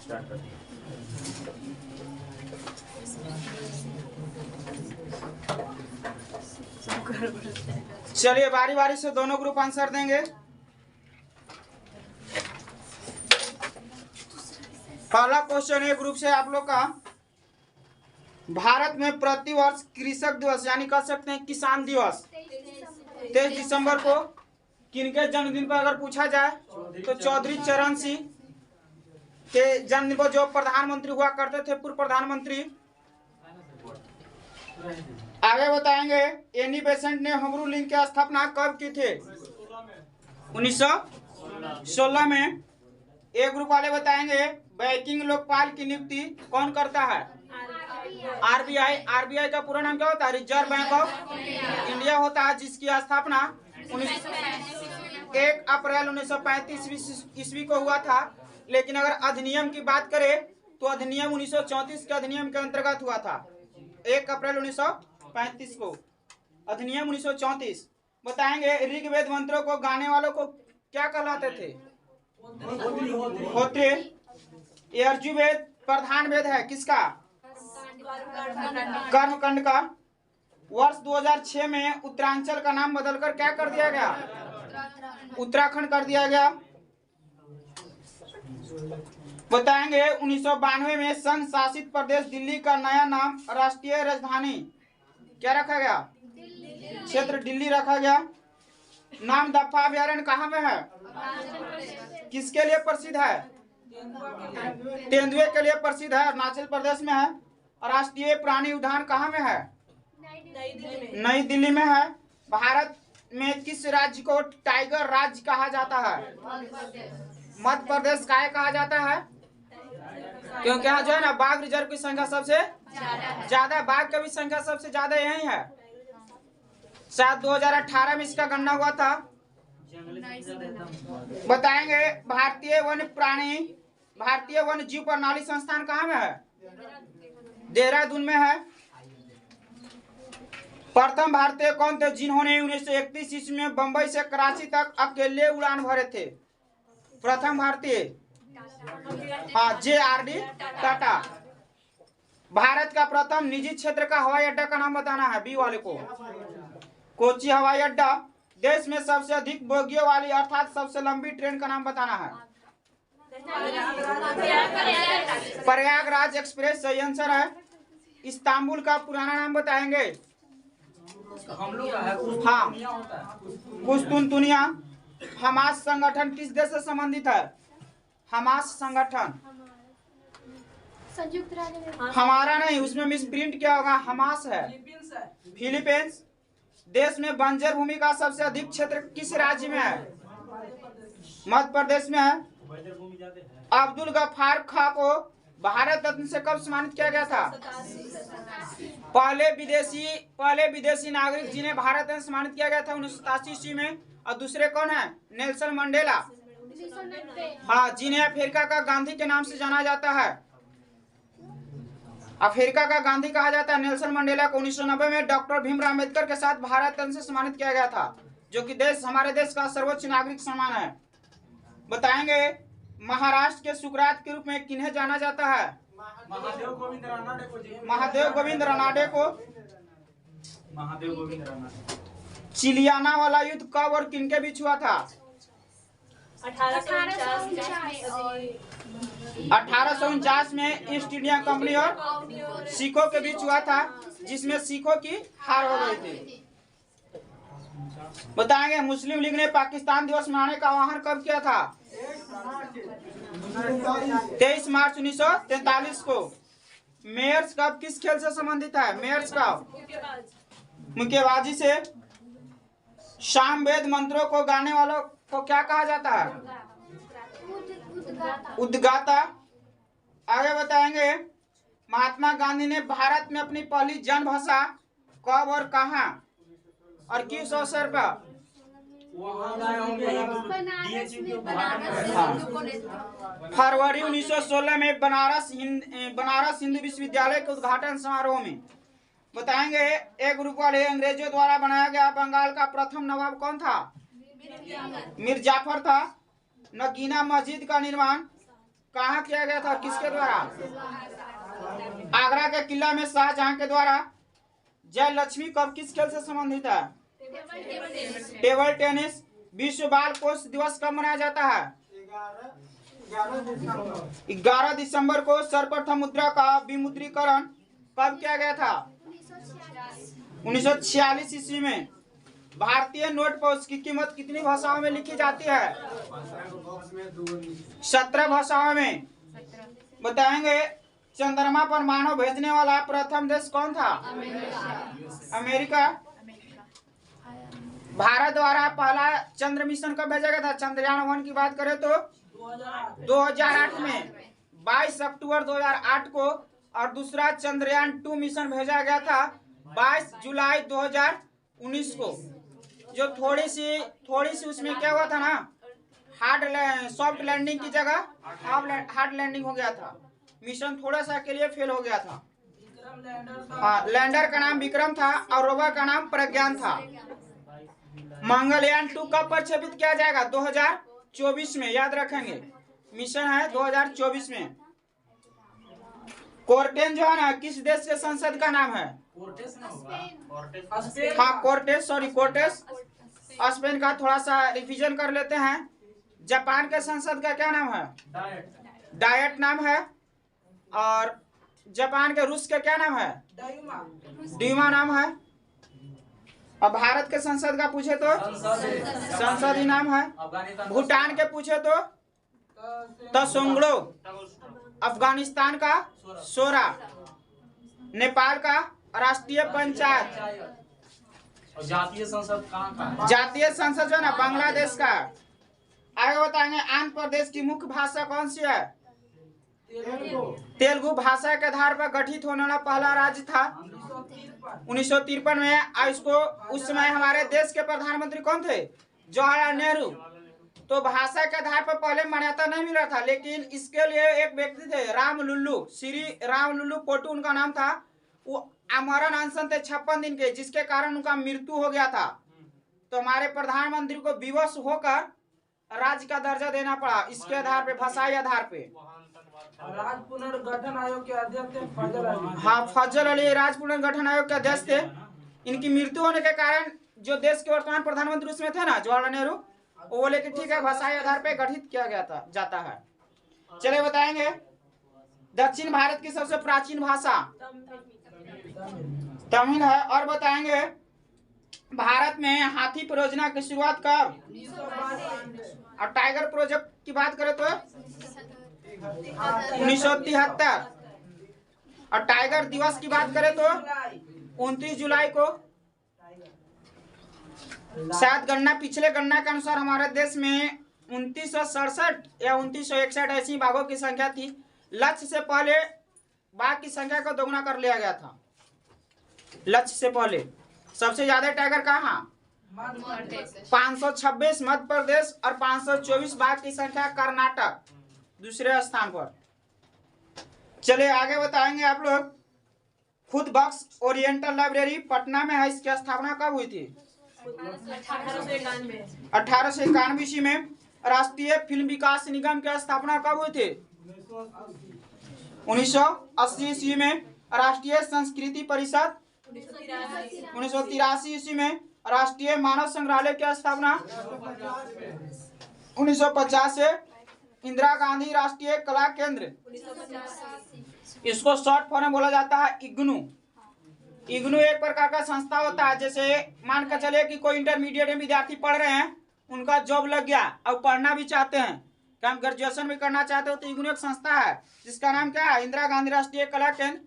Start कर। चलिए बारी बारी से दोनों ग्रुप आंसर देंगे। पहला क्वेश्चन है ग्रुप से आप लोग का, भारत में प्रतिवर्ष कृषक दिवस यानी कह सकते हैं किसान दिवस 23 दिसंबर को किनके जन्मदिन पर अगर पूछा जाए तो चौधरी चरण सिंह के जन्मदिन पर, जो प्रधानमंत्री हुआ करते थे, पूर्व प्रधानमंत्री। आगे बताएंगे एनी बेसेंट ने होम रूलिंग की स्थापना कब की थी? 1916 में। ए ग्रुप वाले बताएंगे बैंकिंग लोकपाल की नियुक्ति कौन करता है? आरबीआई। आरबीआई का पूरा नाम क्या होता है? रिजर्व बैंक ऑफ इंडिया होता है, जिसकी स्थापना 1 अप्रैल 1935 ईस्वी को हुआ था। लेकिन अगर अधिनियम की बात करें तो अधिनियम 1934 के अधिनियम के अंतर्गत हुआ था। 1 अप्रैल 1935 को अधिनियम 1934। बताएंगे ऋग्वेद मंत्रों को गाने वालों को क्या कहलाते थे? होते। यजुर्वेद प्रधान वेद है किसका? कर्मकांड का। वर्ष 2006 में उत्तरांचल का नाम बदलकर क्या कर दिया गया? उत्तराखंड कर दिया गया। बताएंगे 1992 में संघ शासित प्रदेश दिल्ली का नया नाम राष्ट्रीय राजधानी क्या रखा गया? क्षेत्र दिल्ली रखा गया। नाम दफा अभ्यारण्य कहाँ में है? किसके लिए प्रसिद्ध है? तेंदुए के लिए प्रसिद्ध है, अरुणाचल प्रदेश में है। राष्ट्रीय प्राणी उद्यान कहाँ में है? नई दिल्ली में है। भारत में किस राज्य को टाइगर राज्य कहा जाता है? मध्य प्रदेश काय कहा जाता है? क्योंकि यहाँ जो है ना बाघ रिजर्व की संख्या सबसे ज्यादा, बाघ की भी संख्या सबसे ज्यादा यही है। शायद 2018 में इसका गणना हुआ था। बताएंगे भारतीय वन्य जीव प्रणाली संस्थान कहाँ में है? देहरादून में है। प्रथम भारतीय कौन थे जिन्होंने 1931 ईस्वी में बंबई से कराची तक अकेले उड़ान भरे थे? प्रथम भारतीय JRD टाटा। भारत का प्रथम निजी क्षेत्र का हवाई अड्डा का नाम बताना है बी वाले को। कोची हवाई अड्डा। देश में सबसे अधिक बोगियों वाली अर्थात सबसे लंबी ट्रेन का नाम बताना है। प्रयागराज एक्सप्रेस सही आंसर है। इस्तांबुल का पुराना नाम बताएंगे? हाँ, कुस्तुनतुनिया। हमास संगठन किस देश से संबंधित है? हमास संगठन संयुक्त राज्य हमारा नहीं, उसमें मिस प्रिंट क्या होगा? हमास है, फिलीपींस। देश में बंजर भूमि का सबसे अधिक क्षेत्र किस राज्य में है? मध्य प्रदेश में है। अब्दुल गफ्फार खां को भारत रत्न से कब सम्मानित किया गया था? पहले विदेशी नागरिक जिन्हें भारत रत्न सम्मानित किया गया था 1987 ईस्वी में। और दूसरे कौन है? Nelson Mandela. हाँ, जिन्हें अफ्रीका का गांधी के नाम से जाना जाता है। अफ्रीका का गांधी कहा जाता है नेल्सन मंडेला को। 1990 में डॉक्टर भीमराव अम्बेडकर के साथ भारत रत्न से सम्मानित किया गया था, जो कि हमारे देश का सर्वोच्च नागरिक सम्मान है। बताएंगे महाराष्ट्र के सुकरात के रूप में किन्हें जाना जाता है? महादेव गोविंद रानाडे को। चिलियाना वाला युद्ध कब और किनके बीच हुआ था? 1849 में ईस्ट इंडिया कंपनी और सिखों के बीच हुआ था, जिसमें सिखों की हार हो गई थी। बताएंगे मुस्लिम लीग ने पाकिस्तान दिवस मनाने का आह्वान कब किया था? 23 मार्च 1943 को। मेयर्स कप किस खेल से संबंधित है? मेयर्स कप मुक्केबाजी से। सामवेद मंत्रों को गाने वालों को क्या कहा जाता है? उद्गाता। आगे बताएंगे महात्मा गांधी ने भारत में अपनी पहली जनभाषा कब और कहां और किस अवसर पर? फरवरी 1916 में बनारस हिंदू विश्वविद्यालय के उद्घाटन समारोह में। बताएंगे एक ग्रुप वाले अंग्रेजों द्वारा बनाया गया बंगाल का प्रथम नवाब कौन था? मीर जाफर था। नगीना मस्जिद का निर्माण कहाँ किया गया था, किसके द्वारा? आगरा के किला में शाहजहां के द्वारा। जय लक्ष्मी कब किस खेल से संबंधित है? Table tennis. विश्व बाल कोष दिवस कब मनाया जाता है? 11 दिसंबर को। सर्वप्रथम मुद्रा का विमुद्रीकरण कब किया गया था? 1946 ईस्वी में। भारतीय नोट पर उसकी कीमत कितनी भाषाओं में लिखी जाती है? 17 भाषाओं में। बताएंगे चंद्रमा पर मानव भेजने वाला प्रथम देश कौन था? अमेरिका। भारत द्वारा पहला चंद्र मिशन कब भेजा गया था? चंद्रयान 1 की बात करें तो 2008 में 22 अक्टूबर 2008 को, और दूसरा चंद्रयान 2 मिशन भेजा गया था 22 जुलाई 2019 को। जो थोड़ी सी उसमें क्या हुआ था ना, सॉफ्ट लैंडिंग की जगह हार्ड लैंडिंग हो गया था। मिशन थोड़ा सा के लिए फेल हो गया था। हाँ, लैंडर का नाम विक्रम था और रोवर का नाम प्रज्ञान था। मंगलयान 2 कब प्रक्षेपित किया जाएगा? 2024 में, याद रखेंगे। मिशन है 2024 में। कोर्टेन जो है ना, किस देश के संसद का नाम है? हाँ, कोर्टेस, सॉरी कोर्टेस स्पेन का। थोड़ा सा रिवीजन कर लेते हैं। जापान के संसद का क्या नाम है? डायट नाम है। और जापान के रूस के क्या नाम है? ड्यूमा नाम है। और भारत के संसद का पूछे तो संसद ही नाम है। भूटान के पूछे तो तसोंगड़ो। अफगानिस्तान का सोरा। नेपाल का राष्ट्रीय पंचायत। जातीय संसद कहाँ का? जातीय संसद जो है ना, बांग्लादेश का। आगे बताएंगे आंध्र प्रदेश की मुख्य भाषा कौन सी है? तेलुगु भाषा के आधार पर गठित होने वाला पहला राज्य था 1953 में। इसको उस समय हमारे देश के प्रधानमंत्री कौन थे? जवाहरलाल नेहरू। तो भाषा के आधार पर पहले मान्यता नहीं मिल रहा था, लेकिन इसके लिए एक व्यक्ति थे राम लुल्लू, श्री राम लुल्लू पोटू उनका नाम था। वो आमरण अनशन थे 56 दिन के, जिसके कारण उनका मृत्यु हो गया था। तो हमारे प्रधानमंत्री को विवश होकर राज्य का दर्जा देना पड़ा, इसके आधार पे, भाषाई आधार पे। राज्य पुनर्गठन आयोग के अध्यक्ष थे फजल अली। हाँ, फजल अली राज्य पुनर्गठन आयोग के अध्यक्ष थे। इनकी मृत्यु होने के कारण जो देश के वर्तमान प्रधानमंत्री उसमें थे ना, जवाहरलाल नेहरू, वो बोले कि ठीक है, भाषाई आधार पे गठित किया गया था जाता है। चलिए बताएंगे दक्षिण भारत की सबसे प्राचीन भाषा तमिल है। और बताएंगे भारत में हाथी परियोजना की शुरुआत कब? और टाइगर प्रोजेक्ट की बात करें तो 1973। और टाइगर दिवस की बात करें तो 29 जुलाई को। शायद गणना, पिछले गणना के अनुसार हमारे देश में 2967 या 2961 ऐसी बाघों की संख्या थी। लक्ष्य से पहले बाघ की संख्या को दोगुना कर लिया गया था। लक्ष्य से पहले सबसे ज्यादा टाइगर कहाँ? 526 मध्य प्रदेश और 524 बाघ की संख्या कर्नाटक दूसरे स्थान पर। चलिए आगे बताएंगे आप लोग। खुद बख्श ओरिएंटल लाइब्रेरी पटना में है, इसकी स्थापना कब हुई थी? 1891 ईस्वी में। राष्ट्रीय फिल्म विकास निगम की स्थापना कब हुई थी? 1980 ईस्वी में। राष्ट्रीय संस्कृति परिषद 1983 ईस्वी में। राष्ट्रीय मानव संग्रहालय की स्थापना 1950 से। इंदिरा गांधी राष्ट्रीय कला केंद्र, इसको शॉर्ट फॉर्म में बोला जाता है इग्नू। इग्नू एक प्रकार का संस्था होता है, जैसे मान कर चले कि कोई इंटरमीडिएट में विद्यार्थी पढ़ रहे हैं, उनका जॉब लग गया और पढ़ना भी चाहते हैं, कि हम ग्रेजुएशन भी करना चाहते हो, तो इग्नू एक संस्था है जिसका नाम क्या है? इंदिरा गांधी राष्ट्रीय कला केंद्र।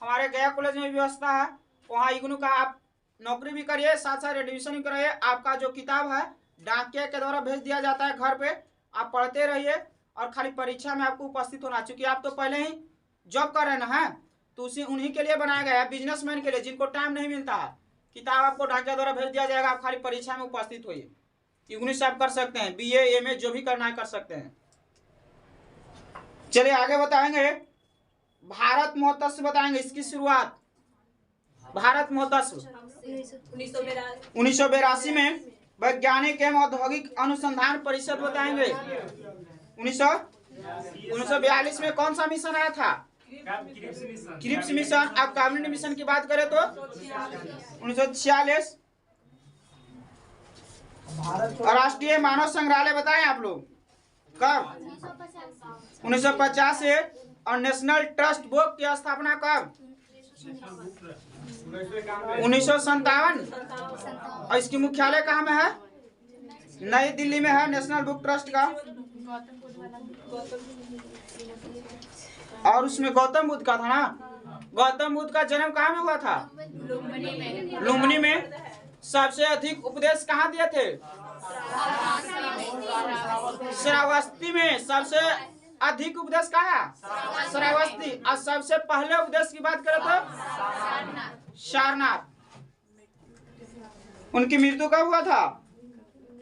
हमारे गया कॉलेज में व्यवस्था है, वहाँ इग्नू का आप नौकरी भी करिए, साथ साथ एडमिशन भी कराइए। आपका जो किताब है डाकिया के द्वारा भेज दिया जाता है घर पे, आप पढ़ते रहिए और खाली परीक्षा में आपको उपस्थित होना। चूंकि आप तो पहले ही जॉब कर रहे हैं, तो उसी उन्हीं के लिए बनाया गया है, बिजनेसमैन के लिए, जिनको टाइम नहीं मिलता है। किताब आपको डाकिया द्वारा भेज दिया जाएगा, आप खाली परीक्षा में उपस्थित होइए। इग्नू से आप कर सकते हैं, BA MA जो भी करना है कर सकते हैं। चलिए आगे बताएंगे भारत महोत्सव बताएंगे, इसकी शुरुआत। भारत महोत्सव 1982 में। वैज्ञानिक एवं औद्योगिक अनुसंधान परिषद बताएंगे 1982 1942 में कौन सा मिशन आया था? Cripps mission. अब कैबिनेट मिशन की बात करें तो 1946। राष्ट्रीय मानव संग्रहालय बताएं आप लोग कब? 1950 से। और नेशनल ट्रस्ट बोर्ड की स्थापना कब? 1957। और इसकी मुख्यालय कहाँ में है? नई दिल्ली में है नेशनल बुक ट्रस्ट का। और उसमें गौतम बुद्ध का था ना। गौतम बुद्ध का जन्म कहाँ में हुआ था? लुम्बिनी में। सबसे अधिक उपदेश कहाँ दिए थे? श्रावस्ती में। सबसे अधिक उपदेश कहाँ है? श्रावस्ती। और सबसे पहले उपदेश की बात करें तो सारनाथ। उनकी मृत्यु कब हुआ था?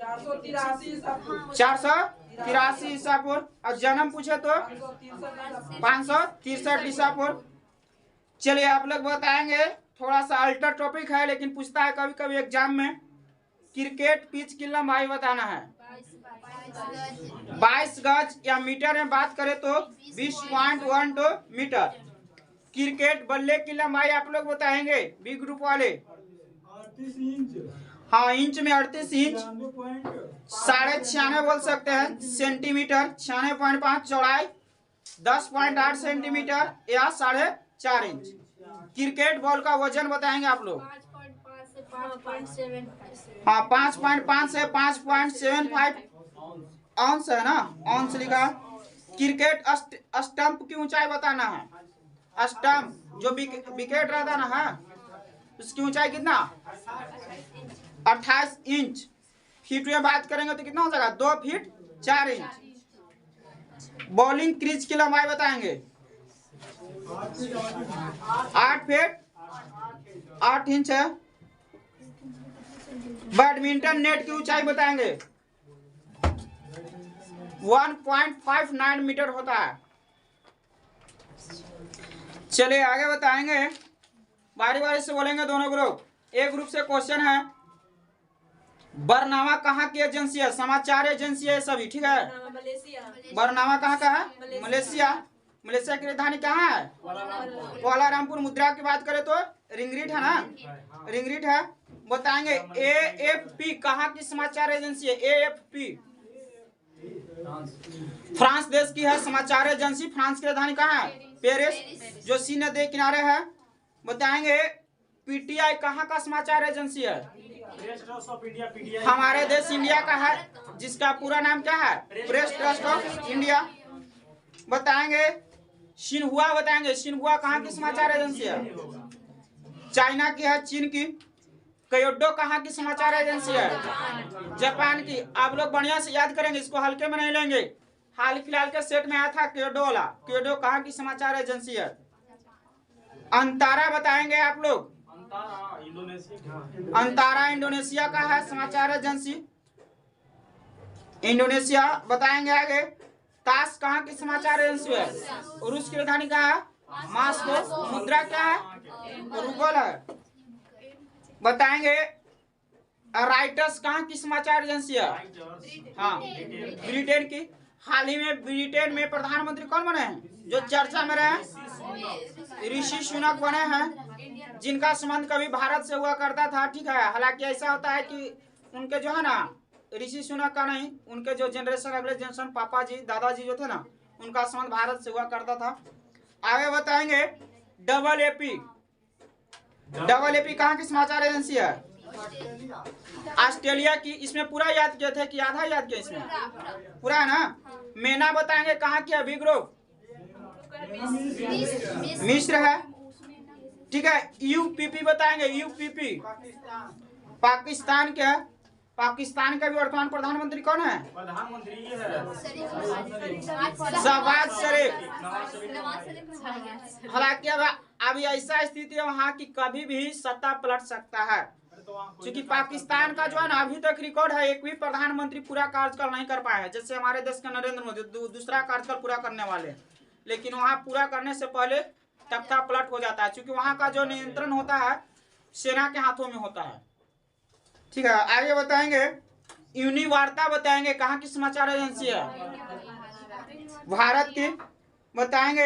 483 ईसा पूर्व। और जन्म पूछे तो 563 ईसा पूर्व। चलिए आप लोग बताएंगे, थोड़ा सा अल्टर टॉपिक है लेकिन पूछता है कभी कभी एग्जाम में। क्रिकेट पिच की लंबाई बताना है। 22 गज या मीटर में बात करें तो 20.12 मीटर। क्रिकेट बल्ले की लंबाई आप लोग बताएंगे बी ग्रुप वाले। 38 इंच। हाँ, इंच में 38 इंच। 96.5 बोल सकते हैं सेंटीमीटर। 96.5 चौड़ाई, 10.8 सेंटीमीटर या 4.5 इंच। क्रिकेट बॉल का वजन बताएंगे आप लोग। 5.5 हाँ, 5.5 से 5.75 औंस है ना, औंस लिखा। क्रिकेट स्टंप की ऊंचाई बताना है। स्टंप जो विकेट रहता ना है, उसकी ऊंचाई कितना? 28 इंच। फीट में बात करेंगे तो कितना हो जाएगा? 2 फीट 4 इंच। बॉलिंग क्रीज की लंबाई बताएंगे 8 फीट 8 इंच है। बैडमिंटन नेट की ऊंचाई बताएंगे 1.59 मीटर होता है। चलिए आगे बताएंगे, बारी बारी से बोलेंगे दोनों ग्रुप। एक ग्रुप से क्वेश्चन है, बरनामा कहाँ की एजेंसी है? समाचार एजेंसी है सभी, ठीक है। बरनामा कहाँ का है? मलेशिया। मलेशिया की राजधानी कहाँ है? कुआलालंपुर। मुद्रा की बात करें तो रिंगरिट है ना, रिंगरिट है। बताएंगे AFP कहाँ की समाचार एजेंसी है? AFP फ्रांस देश की है समाचार एजेंसी। फ्रांस की राजधानी कहाँ है? पेरिस, जो सी नदी किनारे है। बताएंगे PTI कहाँ का समाचार एजेंसी है? हमारे देश इंडिया का है, जिसका पूरा नाम क्या है? Press trust of India. बताएंगे शिन्हुआ। बताएंगे शिन्हुआ कहाँ की समाचार एजेंसी है? चाइना की है, चीन की। क्योटो कहाँ की समाचार एजेंसी है? जापान की। आप लोग बढ़िया से याद करेंगे, इसको हल्के में नहीं लेंगे। हाल फिलहाल के सेट में आया था क्योटो वाला। क्योटो कहाँ की समाचार एजेंसी है? अंतारा बताएंगे आप लोग। अंतारा इंडोनेशिया का है समाचार एजेंसी, इंडोनेशिया। बताएंगे आगे ताश कहाँ की समाचार एजेंसी है? रूस की राजधानी कहाँ है? मॉस्को। मुद्रा क्या है? रूबल है। बताएंगे राइटर्स कहाँ की समाचार एजेंसी है? हाँ, ब्रिटेन की। हाल ही में ब्रिटेन में प्रधानमंत्री कौन बने हैं जो चर्चा में रहे? ऋषि सुनक बने हैं, जिनका संबंध कभी भारत से हुआ करता था, ठीक है। हालांकि ऐसा होता है कि उनके जो है ना, ऋषि सुनक का नहीं, उनके जो जनरेशन, अगले जनरेशन, पापा जी, दादाजी जो थे ना, उनका संबंध भारत से हुआ करता था। आगे बताएंगे AAP कहाँ की समाचार एजेंसी है? ऑस्ट्रेलिया की। इसमें पूरा याद किए थे कि आधा याद किया? इसमें पूरा है ना। मेना बताएंगे कहाँ की है? बी ग्रुप मिस्र है, ठीक है। UPP बताएंगे UPP पाकिस्तान के है। पाकिस्तान का भी वर्तमान प्रधानमंत्री कौन है? प्रधानमंत्री है शहबाज शरीफ। हालांकि अब अभी ऐसा स्थिति है वहाँ की कभी भी सत्ता पलट सकता है, क्योंकि पाकिस्तान का जो है ना अभी तक रिकॉर्ड है, एक भी प्रधानमंत्री पूरा कार्यकाल नहीं कर पाया है। जैसे हमारे देश के नरेंद्र मोदी दूसरा कार्यकाल पूरा करने वाले, लेकिन वहाँ पूरा करने से पहले तख्ता पलट हो जाता है, क्योंकि वहाँ का जो नियंत्रण होता है सेना के हाथों में होता है, ठीक है। आगे बताएंगे यूनिवार्ता। बताएंगे कहाँ की समाचार एजेंसी है? भारत की बताएंगे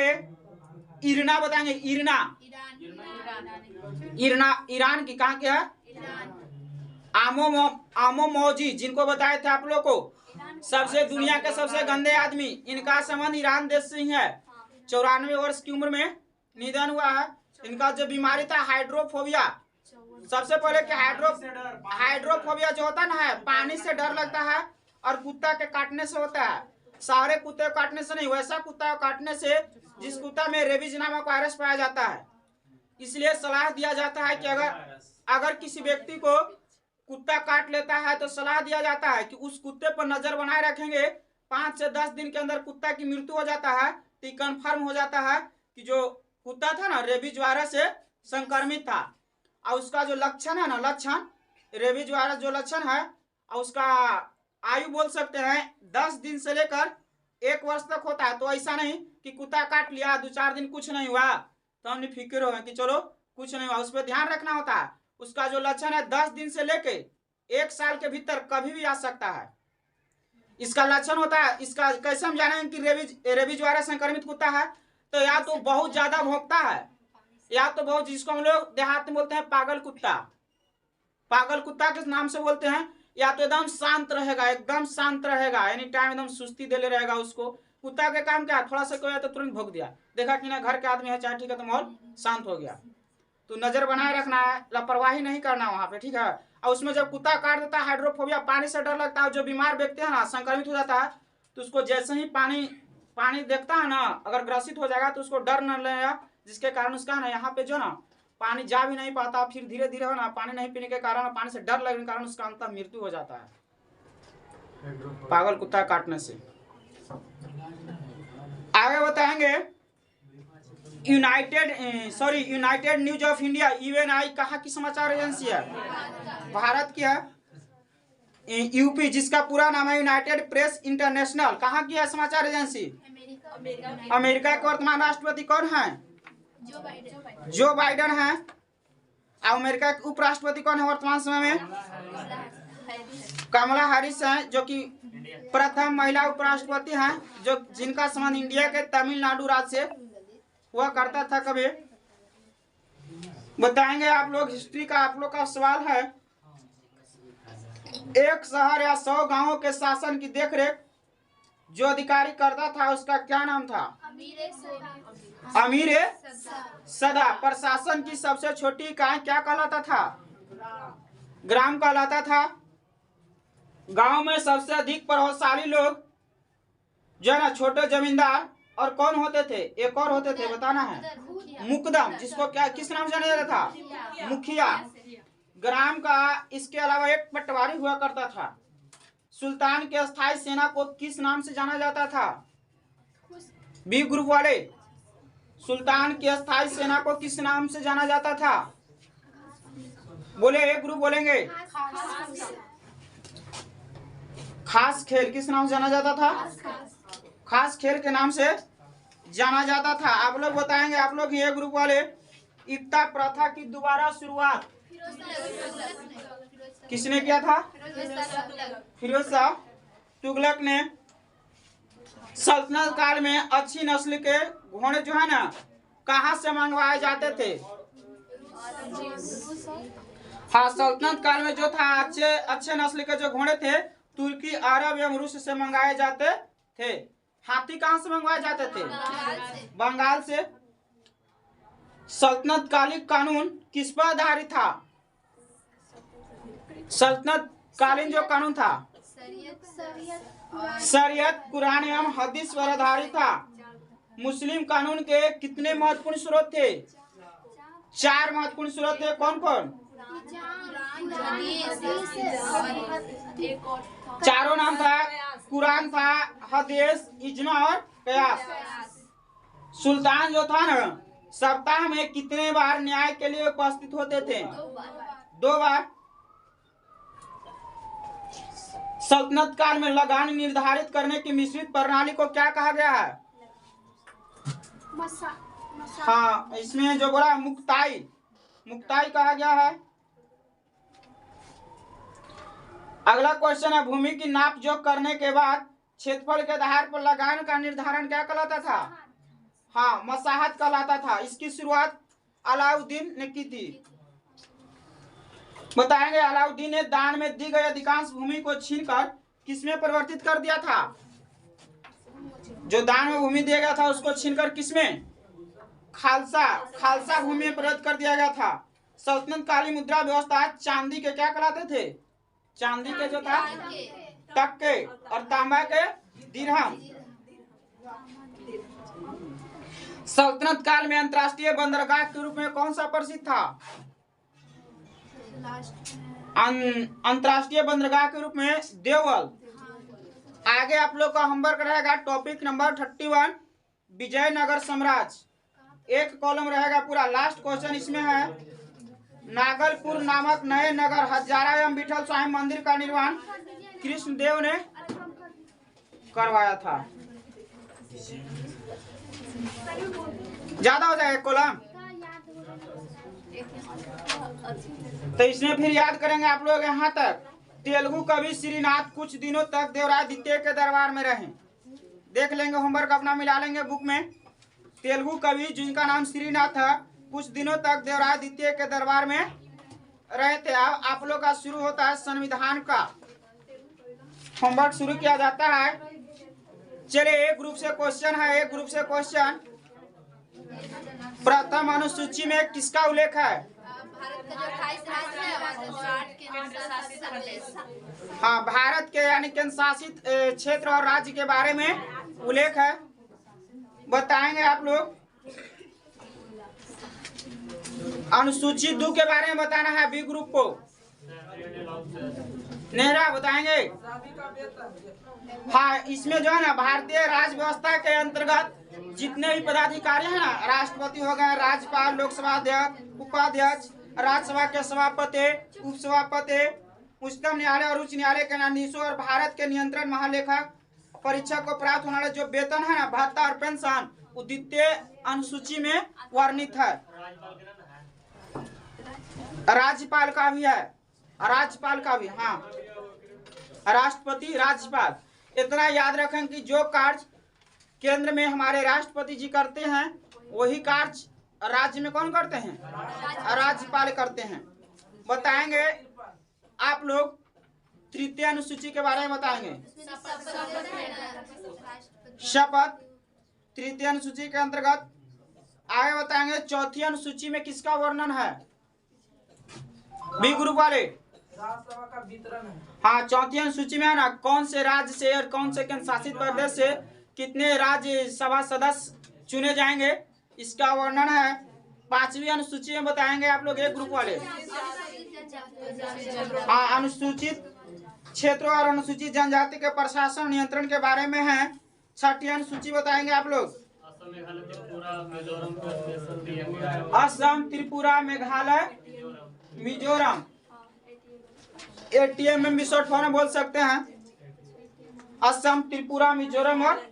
इरना, बताएंगे इरना, इरना ईरान की। कहाँ की है? आमो मौजी, जिनको बताए थे आप लोग को, सबसे दुनिया के सबसे गंदे आदमी, इनका संबंध ईरान देश से ही है। 94 वर्ष की उम्र में निधन हुआ है। इनका जो बीमारी था हाइड्रोफोबिया, सबसे पहले क्या हाइड्रोफोबिया जो होता है ना, पानी से डर लगता है और कुत्ता के काटने से होता है। सारे कुत्ते काटने से नहीं, वैसा कुत्ता काटने से जिस कुत्ता में रेबीज नामक वायरस पाया जाता है। इसलिए सलाह दिया जाता है कि अगर किसी व्यक्ति को कुत्ता काट लेता है तो सलाह दिया जाता है कि उस कुत्ते पर नजर बनाए रखेंगे। 5 से 10 दिन के अंदर कुत्ता की मृत्यु हो जाता है तो कंफर्म हो जाता है कि जो कुत्ता था ना रेबीज वायरस से संक्रमित था। और उसका जो लक्षण है ना, लक्षण रेबीज वायरस जो लक्षण है, और उसका आयु बोल सकते हैं 10 दिन से लेकर 1 वर्ष तक होता है। तो ऐसा नहीं कि कुत्ता काट लिया 2-4 दिन कुछ नहीं हुआ तो हमने फिक्र हो कि चलो कुछ नहीं हुआ, उस पर ध्यान रखना होता है। उसका जो लक्षण है 10 दिन से लेके 1 साल के भीतर कभी भी आ सकता है। इसका लक्षण होता है, इसका कैसे हम जानेंगे कि रेबीज वायरस संक्रमित कुत्ता है? तो या तो बहुत ज्यादा भौंकता है, या तो बहुत, जिसको हम लोग देहात में बोलते हैं पागल कुत्ता, पागल कुत्ता के नाम से बोलते हैं। या तो एकदम शांत रहेगा, एकदम शांत रहेगा, एनी टाइम एकदम सुस्ती देले रहेगा उसको। कुत्ता के काम क्या है, थोड़ा सा कोई तो तुरंत भौंक दिया, देखा कि ना घर के आदमी है चाहे, ठीक है, तो माहौल शांत हो गया। तो नजर बनाए रखना है, लापरवाही नहीं करना वहां पे, ठीक है। और उसमें जब कुत्ता काट देता है हाइड्रोफोबिया, पानी से डर लगता है, जो बीमार व्यक्ति है ना संक्रमित हो जाता है, तो उसको जैसे ही पानी देखता है ना, अगर ग्रसित हो जाएगा तो उसको डर न लगेगा, जिसके कारण उसका ना यहाँ पे जो ना पानी जा भी नहीं पाता, फिर धीरे धीरे ना पानी नहीं पीने के कारण, पानी से डर लगने के कारण उसका अंततः मृत्यु हो जाता है पागल कुत्ता काटने से। आगे बताएंगे United news of India, Uni कहाँ की समाचार एजेंसी है? भारत की है। यूपी, जिसका पूरा नाम है यूनाइटेड प्रेस इंटरनेशनल, कहाँ की है समाचार एजेंसी? अमेरिका के वर्तमान राष्ट्रपति कौन है? जो बाइडेन है। और अमेरिका के उपराष्ट्रपति कौन है वर्तमान समय में? कमला हैरिस है, जो कि प्रथम महिला उपराष्ट्रपति हैं, जो जिनका संबंध इंडिया के तमिलनाडु राज्य से हुआ करता था कभी। बताएंगे आप लोग हिस्ट्री का, आप लोग का सवाल है, एक शहर या 100 गांवों के शासन की देखरेख जो अधिकारी करता था उसका क्या नाम था? अमीर सदा। प्रशासन की सबसे छोटी इकाई क्या कहलाता था? ग्राम कहलाता था। गांव में सबसे अधिक प्रभावशाली लोग जो है ना छोटे जमींदार, और कौन होते थे? एक और होते थे, बताना है। मुकदम, जिसको क्या किस नाम से जाना जाता था? मुखिया। ग्राम का इसके अलावा एक पटवारी हुआ करता था। सुल्तान के अस्थायी सेना को किस नाम से जाना जाता था? बी ग्रुप वाले, सुल्तान की अस्थायी सेना को किस नाम से जाना जाता था? बोले, एक ग्रुप बोलेंगे। खास खेल किस नाम से जाना जाता था? खास खेल के नाम से जाना जाता था। आप लोग बताएंगे, आप लोग ये ग्रुप वाले, इक्ता प्रथा की दोबारा शुरुआत किसने किया था? फिरोज शाह तुगलक ने। सल्तनत काल में अच्छी नस्ल के घोड़े जो है ना कहाँ से मंगवाए जाते थे? हाँ, सल्तनत काल में जो था अच्छे नस्ल के जो घोड़े थे तुर्की, अरब एवं रूस से मंगाए जाते थे। हाथी कहाँ से मंगवाए जाते थे? बंगाल से। सल्तनत कालीन कानून किस पर आधारित था? सल्तनत कालीन जो कानून था शरीयत, कुरान एवं हदीस पर आधारित था। मुस्लिम कानून के कितने महत्वपूर्ण स्रोत थे? 4 महत्वपूर्ण स्रोत थे। कौन कौन? चारों नाम था, कुरान था, हदीस, इज्मा और कयास। सुल्तान जो था ना सप्ताह में कितने बार न्याय के लिए उपस्थित होते थे? 2 बार। सल्तनत काल में लगान निर्धारित करने की मिश्रित प्रणाली को क्या कहा गया है? हाँ, इसमें जो बोला मुक्ताई कहा गया है। अगला क्वेश्चन है, भूमि की नाप जोख करने के बाद क्षेत्रफल के आधार पर लगान का निर्धारण क्या कहलाता था? हाँ, मसाहत कहलाता था। इसकी शुरुआत अलाउद्दीन ने की थी। बताएंगे अलाउद्दीन ने दान में दी गई अधिकांश भूमि को छीनकर किसमें परिवर्तित कर दिया था? जो दान में भूमि दिया गया था उसको छीनकर किसमें? खालसा भूमि में परिवर्तित कर दिया गया था। सल्तनत कालीन मुद्रा व्यवस्था चांदी के क्या कहलाते थे? चांदी के जो था टक्के और तांबा के दिरहम। सल्तनत काल में अंतर्राष्ट्रीय बंदरगाह के रूप में कौन सा प्रसिद्ध था? अंतर्राष्ट्रीय बंदरगाह के रूप में देवल। आगे आप लोग का होमवर्क रहेगा टॉपिक नंबर 31 विजयनगर साम्राज्य। एक कॉलम रहेगा पूरा। लास्ट क्वेश्चन इसमें है, नागलपुर नामक नए नगर हजारा एवं विठल स्वामी मंदिर का निर्माण कृष्णदेव ने करवाया था। ज्यादा हो जाएगा कॉलम, तो इसमें फिर याद करेंगे आप लोग यहाँ तक। तेलुगु कवि श्रीनाथ कुछ दिनों तक देवराय द्वितीय के दरबार में रहे। देख लेंगे, होमवर्क अपना मिला लेंगे बुक में। तेलुगु कवि जिनका नाम श्रीनाथ था कुछ दिनों तक देवराय द्वितीय के दरबार में रहे थे। आप लोग का शुरू होता है संविधान का होमवर्क शुरू किया जाता है। चलिए एक ग्रुप से क्वेश्चन है, एक ग्रुप से क्वेश्चन। प्रथम अनुसूची में किसका उल्लेख है? भारत का जो 28 राज्य है और 8 केंद्र शासित प्रदेश। हाँ, भारत के यानी केंद्र शासित क्षेत्र और राज्य के बारे में उल्लेख है। बताएंगे आप लोग। अनुसूची 2 के बारे में बताना है बी ग्रुप को। नेहरा बताएंगे। हाँ, इसमें जो है ना भारतीय राज व्यवस्था के अंतर्गत जितने भी पदाधिकारी हैं ना, राष्ट्रपति हो गए, राज्यपाल, लोकसभा अध्यक्ष, उपाध्यक्ष, राज्यसभा के सभापति, उपसभापति, उच्चतम न्यायालय और उच्च न्यायालय के न्यायाधीशों और भारत के नियंत्रण महालेखक परीक्षक को प्राप्त होने वाला जो वेतन है ना, भत्ता और पेंशन, वो द्वितीय अनुसूची में वर्णित है। राज्यपाल का भी है, राज्यपाल का भी। हाँ, राष्ट्रपति, राज्यपाल। इतना याद रखें कि जो कार्य केंद्र में हमारे राष्ट्रपति जी करते हैं वही कार्य राज्य में कौन करते हैं? राज्यपाल करते हैं। बताएंगे आप लोग तृतीय अनुसूची के बारे में बताएंगे। शपथ तृतीय अनुसूची के अंतर्गत। आगे बताएंगे चौथी अनुसूची में किसका वर्णन है? बी ग्रुप वाले। राज्यसभा का वितरण है। हाँ, चौथी अनुसूची में है ना, कौन से राज्य से और कौन से केंद्र शासित प्रदेश से कितने राज्यसभा सदस्य चुने जाएंगे, इसका वर्णन है। पांचवी अनुसूची में बताएंगे आप लोग, एक ग्रुप वाले। हाँ, अनुसूचित क्षेत्रों और अनुसूचित जनजाति के प्रशासन नियंत्रण के बारे में है। छठी अनुसूची बताएंगे आप लोग। असम, त्रिपुरा, मेघालय, मिजोरम। एटीएम में भी शॉर्ट फॉर्म में बोल सकते हैं। असम, त्रिपुरा, मिजोरम और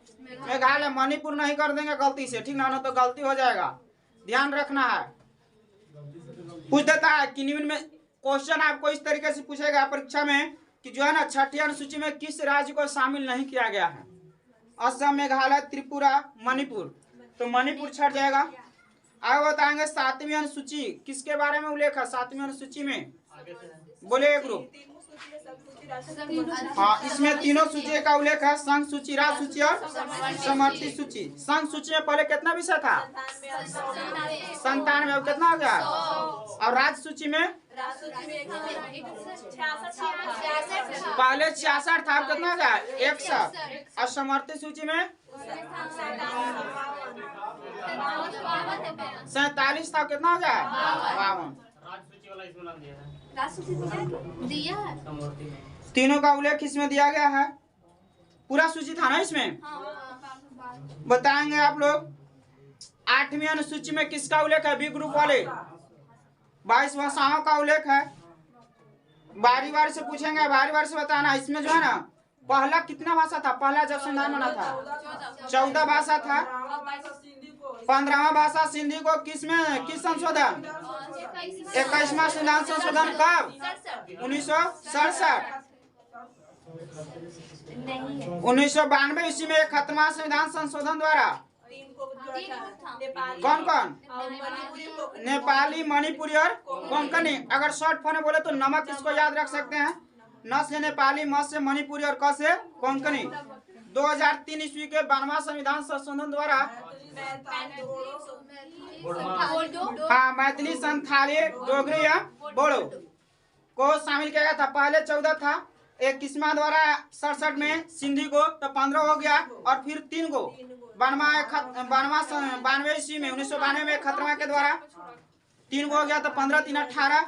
मेघालय। मणिपुर नहीं कर देंगे गलती से, ठीक ना, तो गलती हो जाएगा, ध्यान रखना है। पूछ देता है कि निम्न में क्वेश्चन आपको इस तरीके से पूछेगा परीक्षा में कि जो है ना छठी अनुसूची में किस राज्य को शामिल नहीं किया गया है? असम, मेघालय, त्रिपुरा, मणिपुर। तो मणिपुर छट जाएगा। आगे बताएंगे सातवीं अनुसूची किसके बारे में उल्लेख है? सातवीं अनुसूची में बोले ग्रुप। हाँ, इसमें तीनों सूची का उल्लेख है, संघ सूची, राज सूची और समवर्ती सूची। संघ सूची में पहले कितना विषय था? 97। अब कितना हो गया? और राज सूची में पहले 66 था, अब कितना हो गया? 61। और समवर्ती सूची में 47 था, कितना हो गया? 52। दिया है। तीनों का उल्लेख इसमें दिया गया है। पूरा सूची था ना इसमें। बताएंगे आप लोग। आठवीं अनुसूची में किसका उल्लेख है? बी ग्रुप वाले। 22 भाषाओं का उल्लेख है। बारी बारी से पूछेंगे, बारी बारी से बताना। इसमें जो है ना पहला कितना भाषा था? पहला जब संविधान बना था 14 भाषा था। 15वां भाषा सिंधी को किस संशोधन? 21वां संविधान संशोधन कब? 1967। नहीं 1992 ईस्वी में खत्मा संविधान संशोधन द्वारा कौन कौन? नेपाली, मणिपुरी और कोंकणी। अगर शॉर्ट फॉर्म में बोले तो नमक इसको याद रख सकते हैं। न से नेपाली, म से मणिपुरी और क से कोंकणी। 2003 ईस्वी के 92वां संविधान संशोधन द्वारा हाँ मैथिली, संथाली, डोगरी या बोडो को शामिल किया गया था। पहले 14 था, 21वां द्वारा 67 में सिंधी को तो 15 हो गया और फिर 3 को 92 ईस्वी में 1992 में खतरा के द्वारा 3 को हो गया तो 15 3 18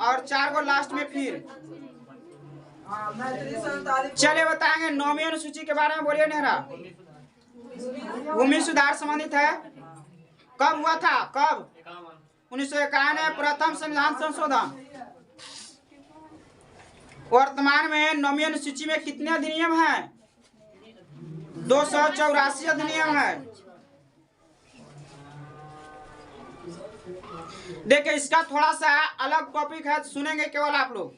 और 4 को लास्ट में फिर। चलिए बताएंगे 9वीं अनुसूची के बारे में। बोलिए नेहरा। भूमि सुधार संबंधित है। कब हुआ था? कब? 1951 में प्रथम संविधान संशोधन। वर्तमान में 9वीं अनुसूची में कितने अधिनियम हैं? 284 अधिनियम है। देखिए इसका थोड़ा सा अलग टॉपिक है, सुनेंगे केवल आप लोग।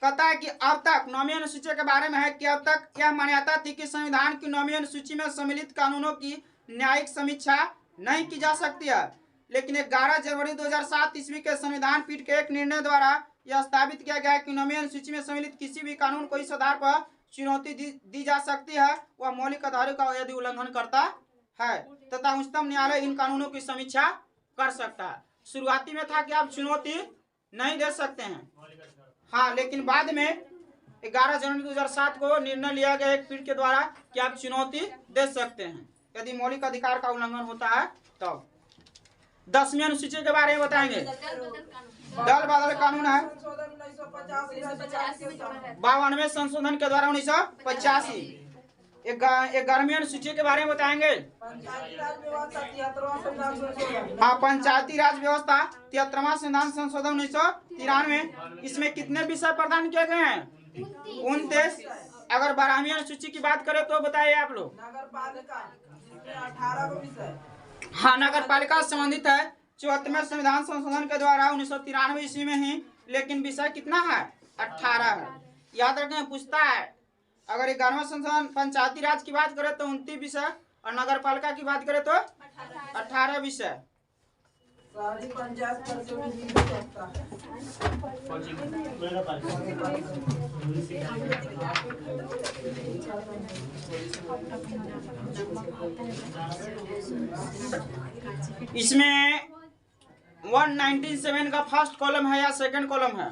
कहता है कि अब तक 9वीं अनुसूची के बारे में है कि अब तक यह मान्यता थी कि संविधान की 9वीं अनुसूची में सम्मिलित कानूनों की न्यायिक समीक्षा नहीं की जा सकती है, लेकिन 11 जनवरी 2007 ईस्वी के संविधान पीठ के एक निर्णय द्वारा यह स्थापित किया गया है कि 9वीं अनुसूची में सम्मिलित किसी भी कानून को इस आधार पर चुनौती दी जा सकती है वह मौलिक अधिकारों का यदि उल्लंघन करता है तथा उच्चतम न्यायालय इन कानूनों की समीक्षा कर सकता है। शुरुआती में था कि आप चुनौती नहीं दे सकते हैं, हाँ, लेकिन बाद में 11 जनवरी 2007 को निर्णय लिया गया एक पीठ के द्वारा कि आप चुनौती दे सकते हैं यदि मौलिक अधिकार का उल्लंघन होता है तब। 10वीं अनुसूची के बारे में बताएंगे। दल बदल कानून है 52वें संशोधन के द्वारा 1985। 11वीं अनुसूची के बारे में बताएंगे। हाँ, पंचायती राज व्यवस्था 73वां संविधान संशोधन 1993। इसमें कितने विषय प्रदान किए गए हैं? 29। अगर 12वीं अनुसूची की बात करें तो बताइए आप लोग। हाँ, नगर पालिका संबंधित है 74वें संविधान संशोधन के द्वारा 1993 ईस्वी में ही, लेकिन विषय कितना है? 18 है। याद रखें, पूछता है। अगर 11वां संशोधन पंचायती राज की बात करें तो 29 विषय और नगर पालिका की बात करें तो 18 विषय। इसमें 197 का फर्स्ट कॉलम है या सेकंड कॉलम है?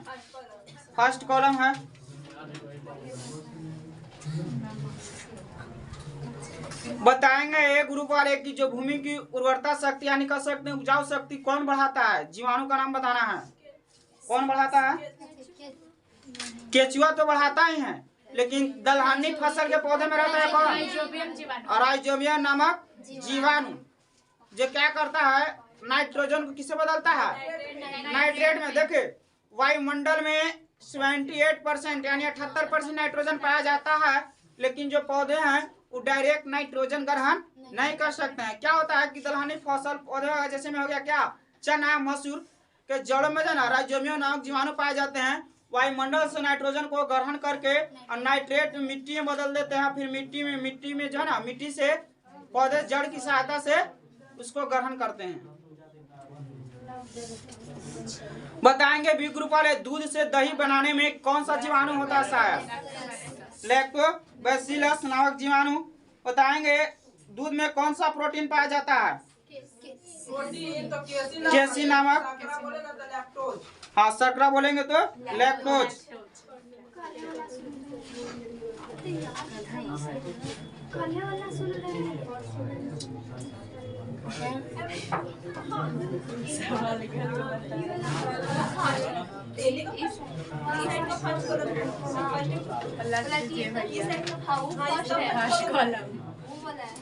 फर्स्ट कॉलम है। बताएंगे एक ग्रुप वाले की जो भूमि की उर्वरता शक्ति यानी कह सकते हैं उपजाऊ शक्ति कौन बढ़ाता है? जीवाणु का नाम बताना है। कौन बढ़ाता है? केचुआ तो बढ़ाता ही है, लेकिन दलहनी फसल के पौधे में रहता है कौन? और राइजोबियम नामक जीवाणु जो क्या करता है? नाइट्रोजन को किसे बदलता है? नाइट्रेट में। देखे वायुमंडल में 78% यानी 78% नाइट्रोजन पाया जाता है, लेकिन जो पौधे हैं वो डायरेक्ट नाइट्रोजन ग्रहण नहीं कर सकते हैं। क्या होता है कि दलहनी फसल पौधे जैसे में हो गया क्या, चना मसूर के जड़ों में जो ना राइजोबियम नामक जीवाणु पाए जाते हैं, वायुमंडल से नाइट्रोजन को ग्रहण करके और नाइट्रेट मिट्टी में बदल देते हैं। फिर मिट्टी में जो है ना, मिट्टी से पौधे जड़ की सहायता से उसको ग्रहण करते हैं। बताएंगे बी ग्रुप वाले दूध से दही बनाने में कौन सा जीवाणु होता है? शायद लैक्टोबैसिलस नामक जीवाणु। बताएंगे दूध में कौन सा प्रोटीन पाया जाता है? केसिन नामक। हाँ, शर्करा बोलेंगे तो लैक्टोज।